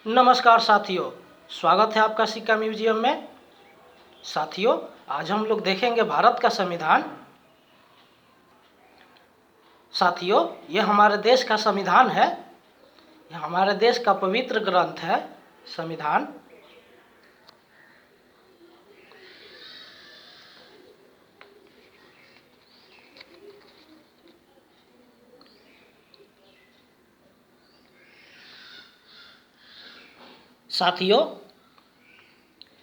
नमस्कार साथियों, स्वागत है आपका सिक्का म्यूजियम में। साथियों, आज हम लोग देखेंगे भारत का संविधान। साथियों, यह हमारे देश का संविधान है। यह हमारे देश का पवित्र ग्रंथ है, संविधान। साथियों,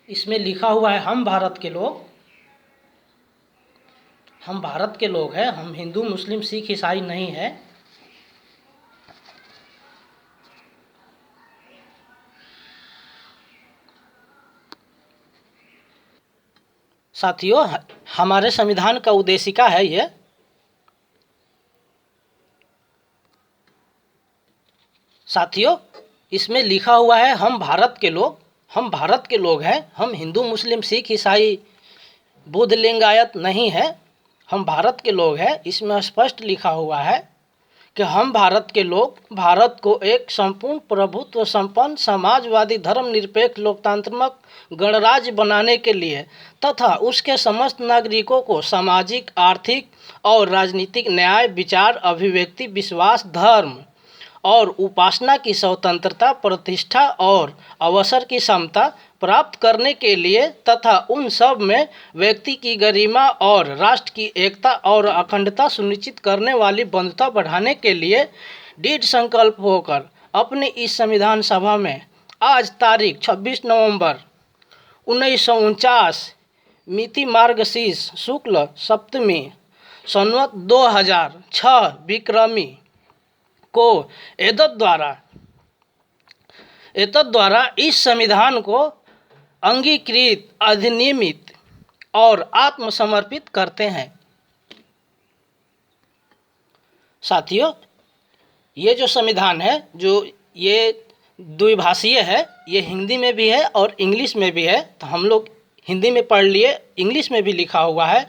इसमें लिखा हुआ है हम भारत के लोग। हम भारत के लोग हैं, हम हिंदू मुस्लिम सिख ईसाई नहीं हैं। साथियों, हमारे संविधान का उद्देशिका है ये। साथियों, इसमें लिखा हुआ है हम भारत के लोग। हम भारत के लोग हैं, हम हिंदू मुस्लिम सिख ईसाई बुद्ध लिंगायत नहीं है। हम भारत के लोग हैं। इसमें स्पष्ट लिखा हुआ है कि हम भारत के लोग भारत को एक संपूर्ण प्रभुत्व संपन्न समाजवादी धर्मनिरपेक्ष लोकतांत्रिक गणराज्य बनाने के लिए तथा उसके समस्त नागरिकों को सामाजिक, आर्थिक और राजनीतिक न्याय, विचार, अभिव्यक्ति, विश्वास, धर्म और उपासना की स्वतंत्रता, प्रतिष्ठा और अवसर की समता प्राप्त करने के लिए तथा उन सब में व्यक्ति की गरिमा और राष्ट्र की एकता और अखंडता सुनिश्चित करने वाली बंधुता बढ़ाने के लिए दृढ़ संकल्प होकर अपनी इस संविधान सभा में आज तारीख 26 नवंबर 1949 मिति मार्गशीर्ष शुक्ल सप्तमी संवत 2006 विक्रमी को एतद द्वारा इस संविधान को अंगीकृत, अधिनियमित और आत्मसमर्पित करते हैं। साथियों, ये जो संविधान है, जो ये द्विभाषीय है, ये हिंदी में भी है और इंग्लिश में भी है। तो हम लोग हिंदी में पढ़ लिए, इंग्लिश में भी लिखा हुआ है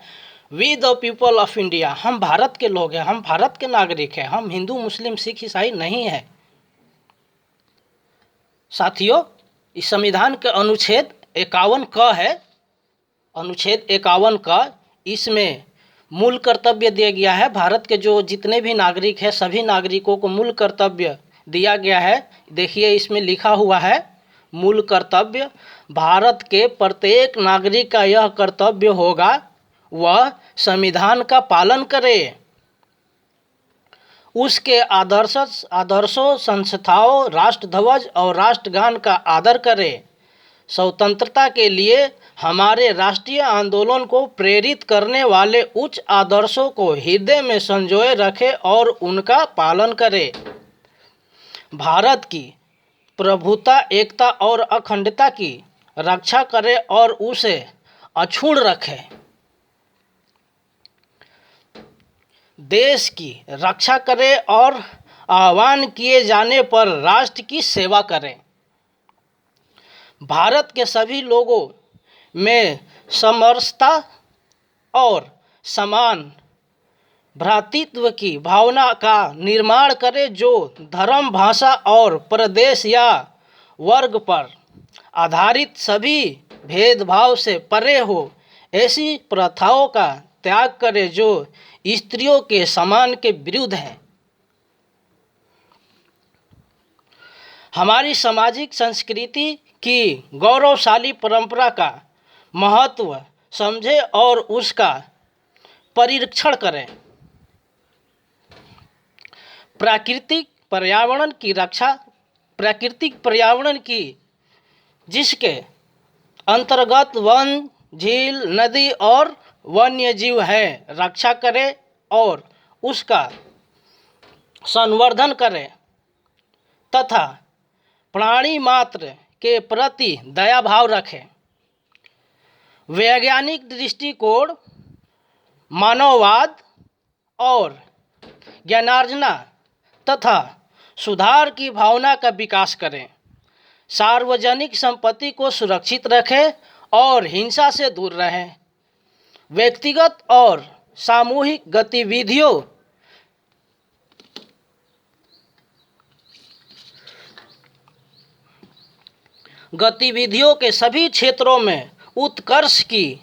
we the people of India. हम भारत के लोग हैं, हम भारत के नागरिक हैं, हम हिंदू मुस्लिम सिख ईसाई नहीं हैं। साथियों, इस संविधान के अनुच्छेद 51 क है। अनुच्छेद 51 क, इसमें मूल कर्तव्य दिया गया है। भारत के जो जितने भी नागरिक हैं, सभी नागरिकों को मूल कर्तव्य दिया गया है। देखिए, इसमें लिखा हुआ है मूल कर्तव्य। भारत के प्रत्येक नागरिक का यह कर्तव्य होगा वह संविधान का पालन करे, उसके आदर्शों, संस्थाओं, राष्ट्रध्वज और राष्ट्रगान का आदर करे, स्वतंत्रता के लिए हमारे राष्ट्रीय आंदोलन को प्रेरित करने वाले उच्च आदर्शों को हृदय में संजोए रखे और उनका पालन करे, भारत की प्रभुता, एकता और अखंडता की रक्षा करे और उसे अक्षुण्ण रखे, देश की रक्षा करे और आह्वान किए जाने पर राष्ट्र की सेवा करें, भारत के सभी लोगों में समरसता और समान भ्रातृत्व की भावना का निर्माण करे, जो धर्म, भाषा और प्रदेश या वर्ग पर आधारित सभी भेदभाव से परे हो, ऐसी प्रथाओं का त्याग करे जो स्त्रियों के सम्मान के विरुद्ध है, हमारी सामाजिक संस्कृति की गौरवशाली परंपरा का महत्व समझे और उसका परिरक्षण करें, प्राकृतिक पर्यावरण की जिसके अंतर्गत वन, झील, नदी और वन्य जीव है, रक्षा करे और उसका संवर्धन करे तथा प्राणी मात्र के प्रति दया भाव रखे, वैज्ञानिक दृष्टिकोण, मानववाद और ज्ञानार्जना तथा सुधार की भावना का विकास करें, सार्वजनिक संपत्ति को सुरक्षित रखें और हिंसा से दूर रहें, व्यक्तिगत और सामूहिक गतिविधियों गतिविधियों के सभी क्षेत्रों में उत्कर्ष की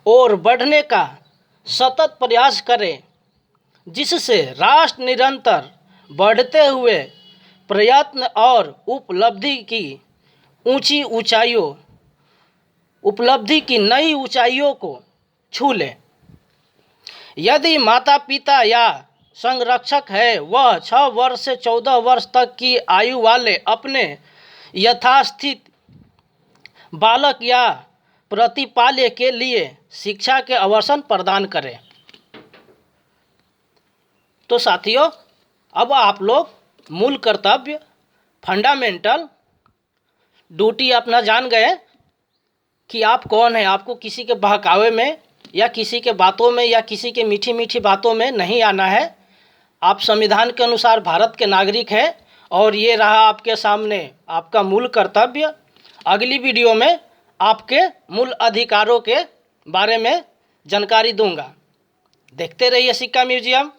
ओर बढ़ने का सतत प्रयास करें, जिससे राष्ट्र निरंतर बढ़ते हुए प्रयत्न और उपलब्धि की नई ऊंचाइयों को छू ले। यदि माता पिता या संरक्षक है वह 6 वर्ष से 14 वर्ष तक की आयु वाले अपने यथास्थित बालक या प्रतिपाल्य के लिए शिक्षा के अवसर प्रदान करें। तो साथियों, अब आप लोग मूल कर्तव्य, फंडामेंटल ड्यूटी अपना जान गए कि आप कौन हैं। आपको किसी के बहकावे में या किसी के बातों में या किसी के मीठी मीठी बातों में नहीं आना है। आप संविधान के अनुसार भारत के नागरिक हैं और ये रहा आपके सामने आपका मूल कर्तव्य। अगली वीडियो में आपके मूल अधिकारों के बारे में जानकारी दूंगा। देखते रहिए सिक्का म्यूजियम।